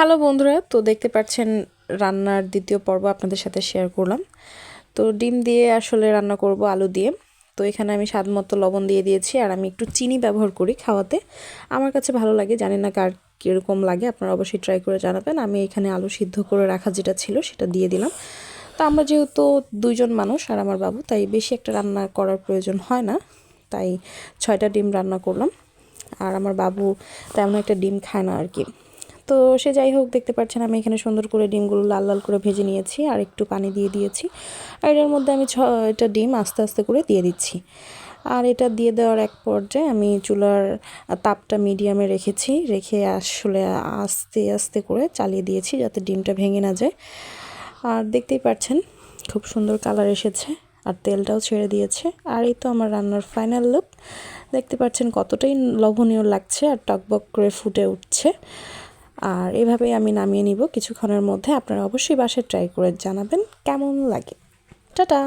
Hello বন্ধুরা, তো দেখতে পাচ্ছেন রান্নার দ্বিতীয় পর্ব আপনাদের সাথে শেয়ার করলাম। তো ডিম দিয়ে আসলে রান্না করব আলু দিয়ে। তো এখানে আমি স্বাদ মতো লবণ দিয়ে দিয়েছি, আর আমি একটু চিনি ব্যবহার করি খাওয়াতে। আমার কাছে ভালো লাগে, জানি না কার কীরকম লাগে, আপনারা অবশ্যই ট্রাই করে জানাবেন। আমি এখানে আলু সিদ্ধ করে রাখা যেটা ছিল সেটা দিয়ে দিলাম। তো আমরা যেহেতু দুইজন মানুষ আর আমার বাবু, তাই বেশি একটা রান্না করার প্রয়োজন হয় না, তাই 6টা ডিম রান্না করলাম। আর আমার বাবু তেমন একটা ডিম খায় না আর কি। তো সে যাই হোক, দেখতে পাচ্ছেন আমি এখানে সুন্দর করে ডিমগুলো লাল লাল করে ভেজে নিয়েছি, আর একটু পানি দিয়ে দিয়েছি। আর এর মধ্যে আমি 6টা ডিম আস্তে আস্তে করে দিয়ে দিচ্ছি। আর এটা দিয়ে দেওয়ার এক পর্যায়ে আমি চুলার তাপটা মিডিয়ামে রেখে আসলে আস্তে আস্তে করে চালিয়ে দিয়েছি, যাতে ডিমটা ভেঙে না যায়। আর দেখতেই পাচ্ছেন খুব সুন্দর কালার এসেছে, আর তেলটাও ছেড়ে দিয়েছে। আর এই তো আমার রান্নার ফাইনাল লুক। দেখতে পাচ্ছেন কতটাই লবণীয় লাগছে, আর টকবক করে ফুটে উঠছে। আর এভাবেই আমি নামিয়ে নিব কিছুক্ষণের মধ্যে। আপনারা অবশ্যই বাসায় ট্রাই করে জানাবেন কেমন লাগে। টাটা।